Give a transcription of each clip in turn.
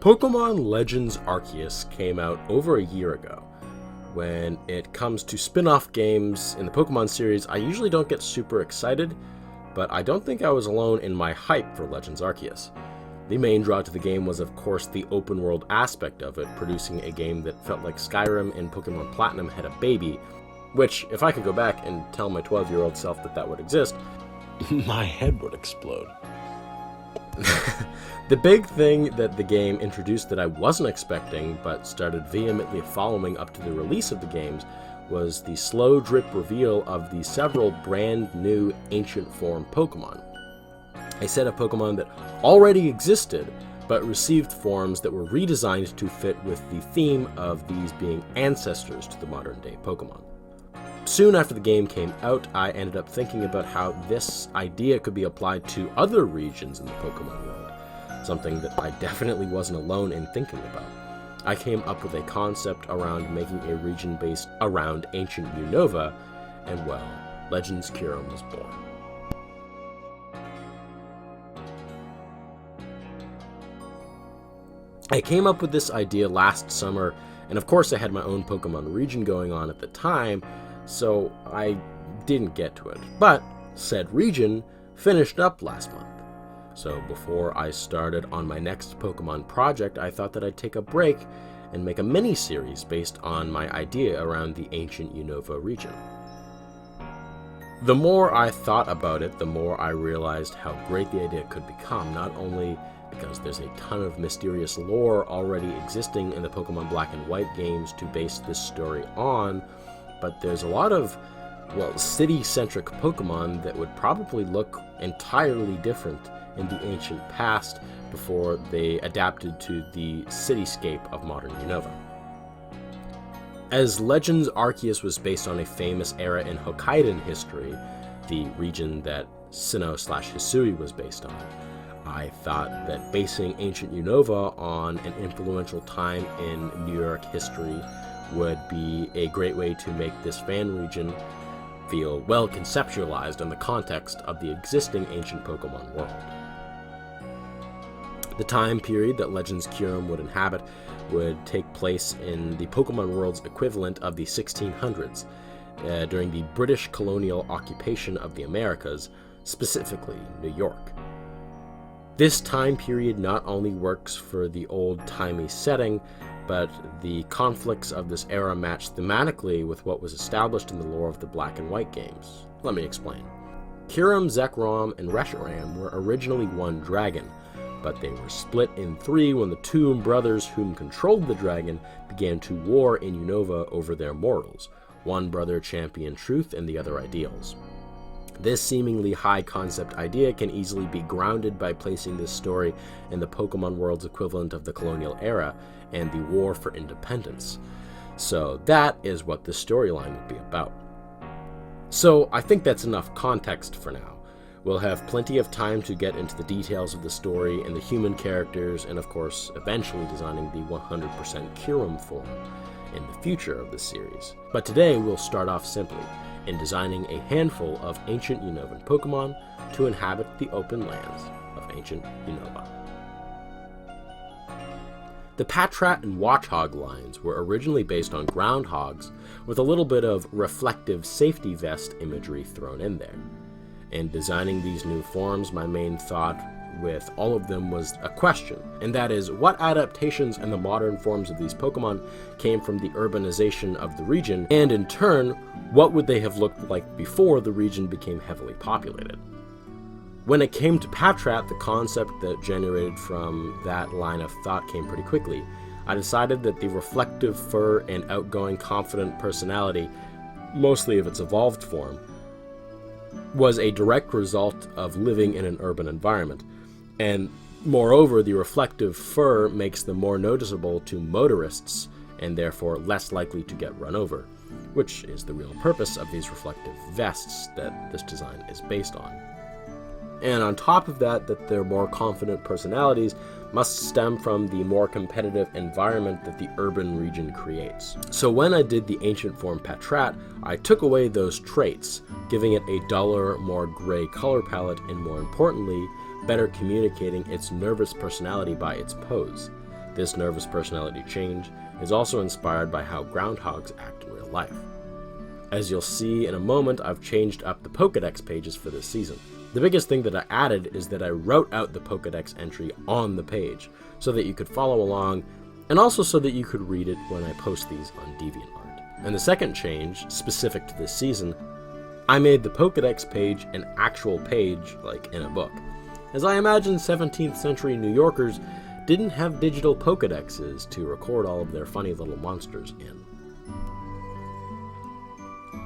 Pokemon Legends Arceus came out over a year ago. When it comes to spin-off games in the Pokemon series, I usually don't get super excited, but I don't think I was alone in my hype for Legends Arceus. The main draw to the game was, of course, the open-world aspect of it, producing a game that felt like Skyrim and Pokemon Platinum had a baby, which, if I could go back and tell my 12-year-old self that that would exist, my head would explode. The big thing that the game introduced that I wasn't expecting, but started vehemently following up to the release of the games, was the slow drip reveal of the several brand new ancient form Pokemon. A set of Pokemon that already existed, but received forms that were redesigned to fit with the theme of these being ancestors to the modern day Pokemon. Soon after the game came out, I ended up thinking about how this idea could be applied to other regions in the Pokemon world, something that I definitely wasn't alone in thinking about. I came up with a concept around making a region based around ancient Unova, and well, Legends Kyurem was born. I came up with this idea last summer, and of course I had my own Pokemon region going on at the time, so I didn't get to it. But said region finished up last month. So before I started on my next Pokemon project, I thought that I'd take a break and make a mini-series based on my idea around the ancient Unova region. The more I thought about it, the more I realized how great the idea could become, not only because there's a ton of mysterious lore already existing in the Pokemon Black and White games to base this story on, but there's a lot of, well, city-centric Pokemon that would probably look entirely different in the ancient past before they adapted to the cityscape of modern Unova. As Legends Arceus was based on a famous era in Hokkaido history, the region that Sinnoh/Hisui was based on, I thought that basing ancient Unova on an influential time in New York history would be a great way to make this fan region feel well conceptualized in the context of the existing ancient Pokemon world. The time period that Legends Kyurem would inhabit would take place in the Pokemon world's equivalent of the 1600s, during the British colonial occupation of the Americas, specifically New York. This time period not only works for the old-timey setting, but the conflicts of this era match thematically with what was established in the lore of the Black and White games. Let me explain. Kyurem, Zekrom, and Reshiram were originally one dragon, but they were split in three when the two brothers whom controlled the dragon began to war in Unova over their mortals. One brother championed truth and the other ideals. This seemingly high-concept idea can easily be grounded by placing this story in the Pokemon world's equivalent of the colonial era and the war for independence. So that is what this storyline would be about. So I think that's enough context for now. We'll have plenty of time to get into the details of the story and the human characters, and of course, eventually designing the 100% Kyurem form in the future of this series. But today we'll start off simply in designing a handful of ancient Unovan Pokemon to inhabit the open lands of ancient Unova. The Patrat and Watchog lines were originally based on groundhogs with a little bit of reflective safety vest imagery thrown in there. In designing these new forms, my main thought with all of them was a question, and that is, what adaptations in the modern forms of these Pokemon came from the urbanization of the region, and in turn, what would they have looked like before the region became heavily populated? When it came to Patrat, the concept that generated from that line of thought came pretty quickly. I decided that the reflective fur and outgoing, confident personality, mostly of its evolved form, was a direct result of living in an urban environment, and moreover, the reflective fur makes them more noticeable to motorists and therefore less likely to get run over, which is the real purpose of these reflective vests that this design is based on. And on top of that, their more confident personalities must stem from the more competitive environment that the urban region creates. So when I did the ancient form Patrat, I took away those traits, giving it a duller, more gray color palette, and more importantly, better communicating its nervous personality by its pose. This nervous personality change is also inspired by how groundhogs act in real life. As you'll see in a moment, I've changed up the Pokédex pages for this season. The biggest thing that I added is that I wrote out the Pokédex entry on the page so that you could follow along, and also so that you could read it when I post these on DeviantArt. And the second change, specific to this season, I made the Pokédex page an actual page, like in a book, as I imagine 17th century New Yorkers didn't have digital Pokédexes to record all of their funny little monsters in.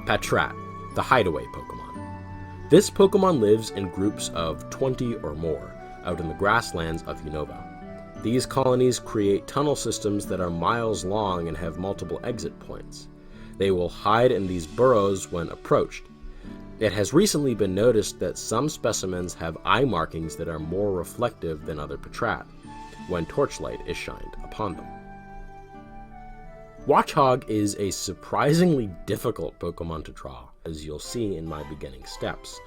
Patrat, the hideaway Pokémon. This Pokémon lives in groups of 20 or more, out in the grasslands of Unova. These colonies create tunnel systems that are miles long and have multiple exit points. They will hide in these burrows when approached. It has recently been noticed that some specimens have eye markings that are more reflective than other Patrat, when torchlight is shined upon them. Watchog is a surprisingly difficult Pokémon to draw, as you'll see in my beginning steps,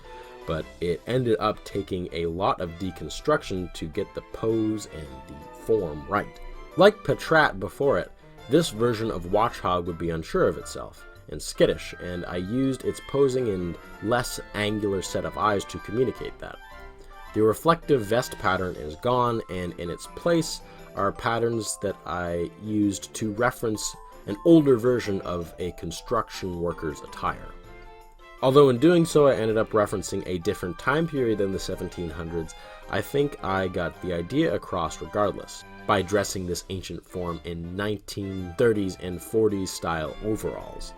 but it ended up taking a lot of deconstruction to get the pose and the form right. Like Patrat before it, this version of Watchog would be unsure of itself and skittish, and I used its posing and less angular set of eyes to communicate that. The reflective vest pattern is gone, and in its place are patterns that I used to reference an older version of a construction worker's attire. Although in doing so I ended up referencing a different time period than the 1700s, I think I got the idea across regardless, by dressing this ancient form in 1930s and 40s style overalls.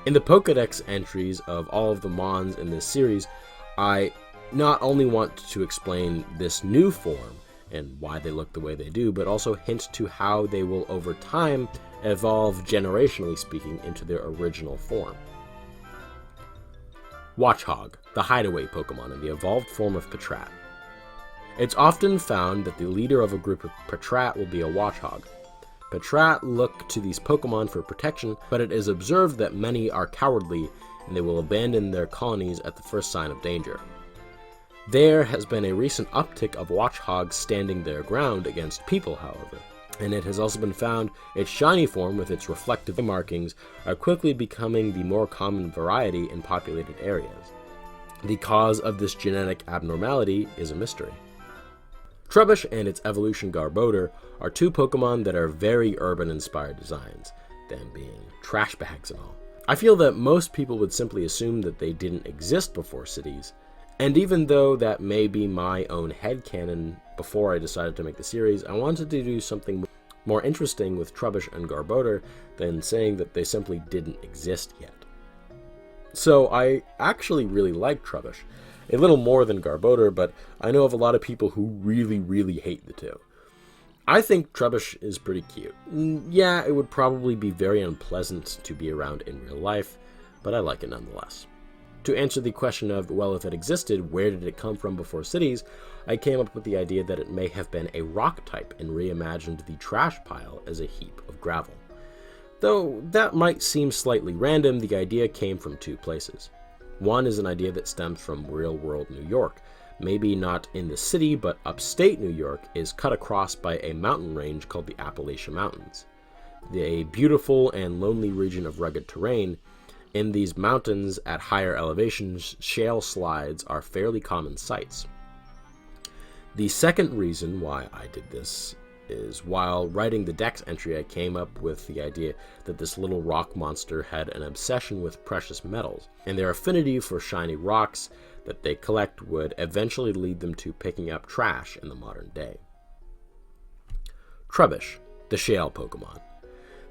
In the Pokédex entries of all of the Mons in this series, I not only want to explain this new form and why they look the way they do, but also hint to how they will over time evolve, generationally speaking, into their original form. Watchog, the hideaway Pokémon in the evolved form of Patrat. It's often found that the leader of a group of Patrat will be a Watchog. Patrat look to these Pokémon for protection, but it is observed that many are cowardly and they will abandon their colonies at the first sign of danger. There has been a recent uptick of Watchogs standing their ground against people, however, and it has also been found its shiny form with its reflective markings are quickly becoming the more common variety in populated areas. The cause of this genetic abnormality is a mystery. Trubbish and its evolution Garbodor are two Pokemon that are very urban-inspired designs, them being trash bags and all. I feel that most people would simply assume that they didn't exist before cities, and even though that may be my own headcanon before I decided to make the series, I wanted to do something more interesting with Trubbish and Garbodor than saying that they simply didn't exist yet. So I actually really like Trubbish. A little more than Garbodor, but I know of a lot of people who really hate the two. I think Trubbish is pretty cute. Yeah, it would probably be very unpleasant to be around in real life, but I like it nonetheless. To answer the question of, well, if it existed, where did it come from before cities, I came up with the idea that it may have been a rock type and reimagined the trash pile as a heap of gravel. Though that might seem slightly random, the idea came from two places. One is an idea that stems from real-world New York. Maybe not in the city, but upstate New York is cut across by a mountain range called the Appalachian Mountains. A beautiful and lonely region of rugged terrain. In these mountains, at higher elevations, shale slides are fairly common sights. The second reason why I did this is while writing the Dex entry, I came up with the idea that this little rock monster had an obsession with precious metals, and their affinity for shiny rocks that they collect would eventually lead them to picking up trash in the modern day. Trubbish, the shale Pokemon.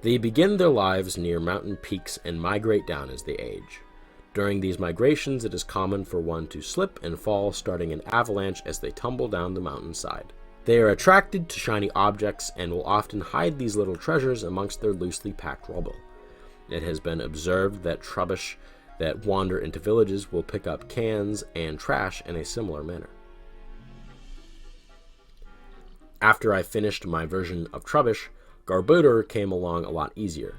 They begin their lives near mountain peaks and migrate down as they age. During these migrations, it is common for one to slip and fall, starting an avalanche as they tumble down the mountainside. They are attracted to shiny objects and will often hide these little treasures amongst their loosely packed rubble. It has been observed that Trubbish that wander into villages will pick up cans and trash in a similar manner. After I finished my version of Trubbish, Garbodor came along a lot easier.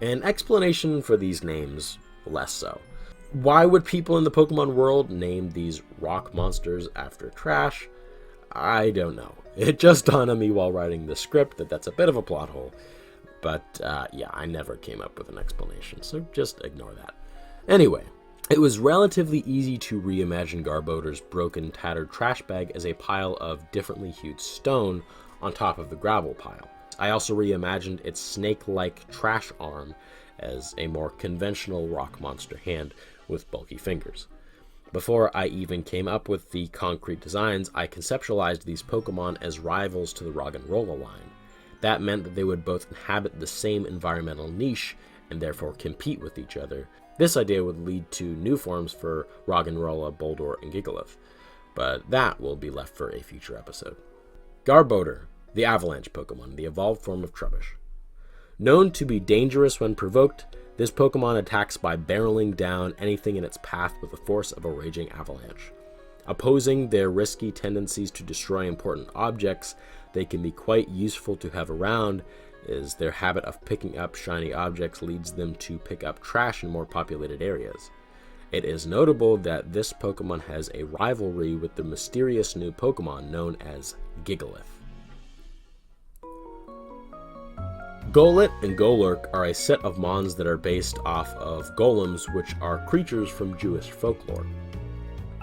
An explanation for these names, less so. Why would people in the Pokemon world name these rock monsters after trash? I don't know. It just dawned on me while writing the script that that's a bit of a plot hole. But yeah, I never came up with an explanation, so just ignore that. Anyway, it was relatively easy to reimagine Garbodor's broken, tattered trash bag as a pile of differently hued stone on top of the gravel pile. I also reimagined its snake-like trash arm as a more conventional rock monster hand with bulky fingers. Before I even came up with the concrete designs, I conceptualized these Pokemon as rivals to the Roggenrola line. That meant that they would both inhabit the same environmental niche and therefore compete with each other. This idea would lead to new forms for Roggenrola, Boldore, and Gigalith, but that will be left for a future episode. Garbodor, the Avalanche Pokemon, the evolved form of Trubbish. Known to be dangerous when provoked, this Pokemon attacks by barreling down anything in its path with the force of a raging avalanche. Opposing their risky tendencies to destroy important objects, they can be quite useful to have around, as their habit of picking up shiny objects leads them to pick up trash in more populated areas. It is notable that this Pokemon has a rivalry with the mysterious new Pokemon known as Gigalith. Golett and Golurk are a set of mons that are based off of golems, which are creatures from Jewish folklore.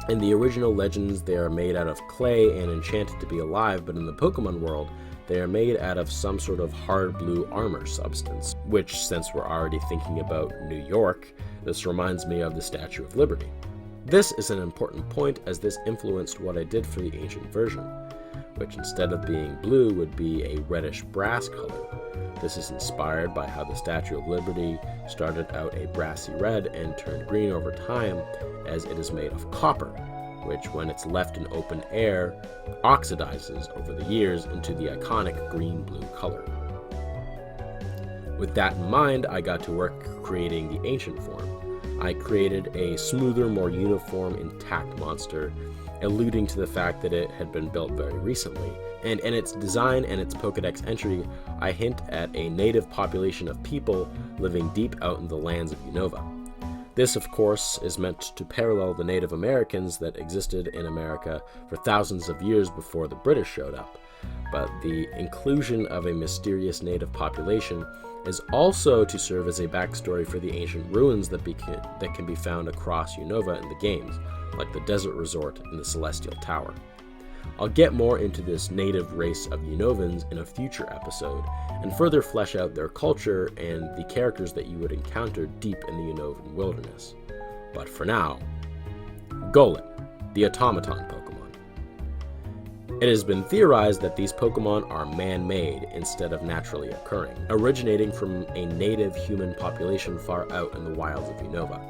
In the original legends, they are made out of clay and enchanted to be alive, but in the Pokemon world, they are made out of some sort of hard blue armor substance, which, since we're already thinking about New York, this reminds me of the Statue of Liberty. This is an important point, as this influenced what I did for the ancient version, which instead of being blue would be a reddish brass color. This is inspired by how the Statue of Liberty started out a brassy red and turned green over time, as it is made of copper, which when it's left in open air, oxidizes over the years into the iconic green-blue color. With that in mind, I got to work creating the ancient form. I created a smoother, more uniform, intact monster, alluding to the fact that it had been built very recently. And in its design and its Pokedex entry, I hint at a native population of people living deep out in the lands of Unova. This, of course, is meant to parallel the Native Americans that existed in America for thousands of years before the British showed up, but the inclusion of a mysterious native population is also to serve as a backstory for the ancient ruins that can be found across Unova in the games, like the Desert Resort and the Celestial Tower. I'll get more into this native race of Unovans in a future episode, and further flesh out their culture and the characters that you would encounter deep in the Unovan wilderness. But for now, Golett, the Automaton Pokemon. It has been theorized that these Pokemon are man-made instead of naturally occurring, originating from a native human population far out in the wilds of Unova.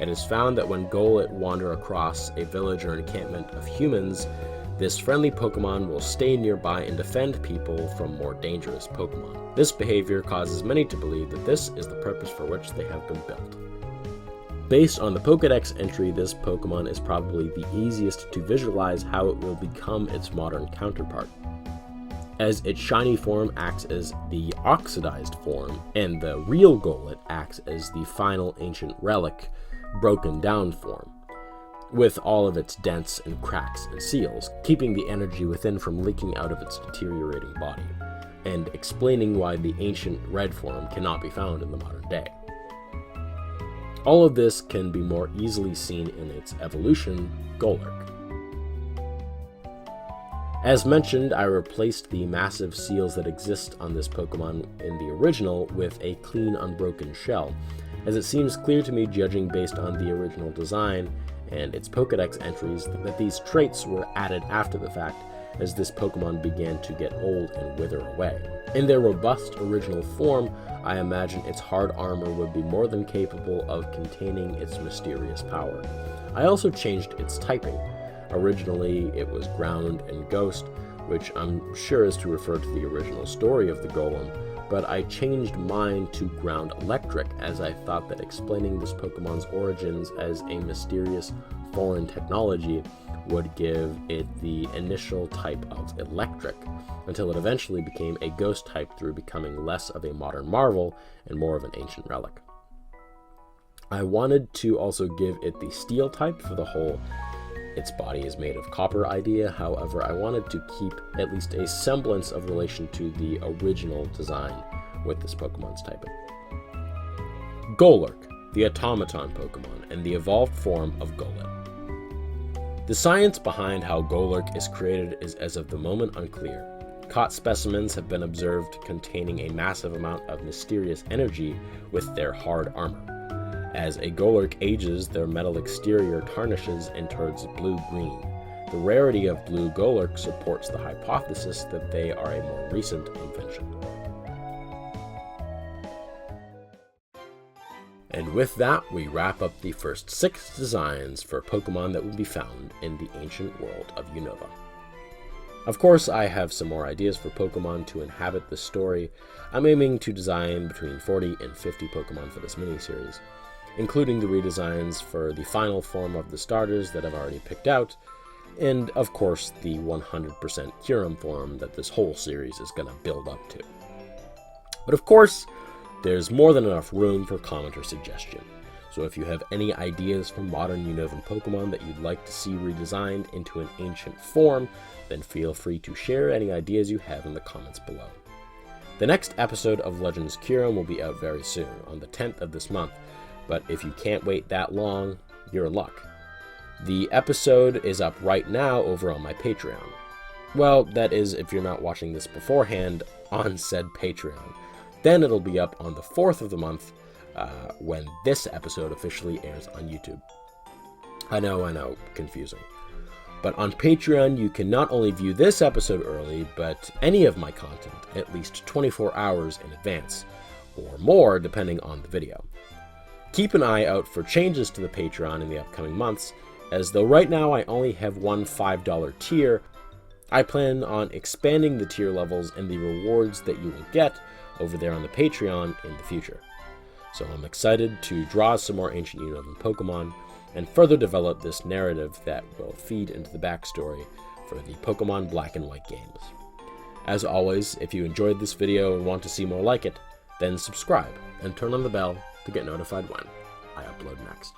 It is found that when Golett wander across a village or encampment of humans, this friendly Pokemon will stay nearby and defend people from more dangerous Pokemon. This behavior causes many to believe that this is the purpose for which they have been built. Based on the Pokedex entry, this Pokemon is probably the easiest to visualize how it will become its modern counterpart, as its shiny form acts as the oxidized form, and the real Golett acts as the final ancient relic, broken down form, with all of its dents and cracks and seals, keeping the energy within from leaking out of its deteriorating body, and explaining why the ancient red form cannot be found in the modern day. All of this can be more easily seen in its evolution, Golurk. As mentioned, I replaced the massive seals that exist on this Pokemon in the original with a clean, unbroken shell, as it seems clear to me, judging based on the original design and its Pokedex entries, that these traits were added after the fact as this Pokemon began to get old and wither away. In their robust original form, I imagine its hard armor would be more than capable of containing its mysterious power. I also changed its typing. Originally, it was ground and ghost, which I'm sure is to refer to the original story of the Golem, but I changed mine to ground electric as I thought that explaining this Pokemon's origins as a mysterious foreign technology would give it the initial type of electric, until it eventually became a ghost type through becoming less of a modern marvel and more of an ancient relic. I wanted to also give it the steel type for the whole its body is made of copper idea. However, I wanted to keep at least a semblance of relation to the original design with this Pokemon's typing. Golurk, the automaton Pokemon and the evolved form of Golett. The science behind how Golurk is created is as of the moment unclear. Caught specimens have been observed containing a massive amount of mysterious energy with their hard armor. As a Golurk ages, their metal exterior tarnishes and turns blue-green. The rarity of blue Golurk supports the hypothesis that they are a more recent invention. And with that, we wrap up the first 6 designs for Pokemon that will be found in the ancient world of Unova. Of course, I have some more ideas for Pokemon to inhabit this story. I'm aiming to design between 40 and 50 Pokemon for this mini-series, including the redesigns for the final form of the starters that I've already picked out, and of course the 100% Kyurem form that this whole series is going to build up to. But of course, there's more than enough room for comment or suggestion, so if you have any ideas for modern Unovan Pokemon that you'd like to see redesigned into an ancient form, then feel free to share any ideas you have in the comments below. The next episode of Legends Kyurem will be out very soon, on the 10th of this month, but if you can't wait that long, you're in luck. The episode is up right now over on my Patreon. Well, that is if you're not watching this beforehand on said Patreon. Then it'll be up on the 4th of the month when this episode officially airs on YouTube. I know, confusing. But on Patreon, you can not only view this episode early, but any of my content at least 24 hours in advance, or more depending on the video. Keep an eye out for changes to the Patreon in the upcoming months, as though right now I only have one $5 tier. I plan on expanding the tier levels and the rewards that you will get over there on the Patreon in the future. So I'm excited to draw some more ancient Unovan Pokemon and further develop this narrative that will feed into the backstory for the Pokemon Black and White games. As always, if you enjoyed this video and want to see more like it, then subscribe and turn on the bell to get notified when I upload next.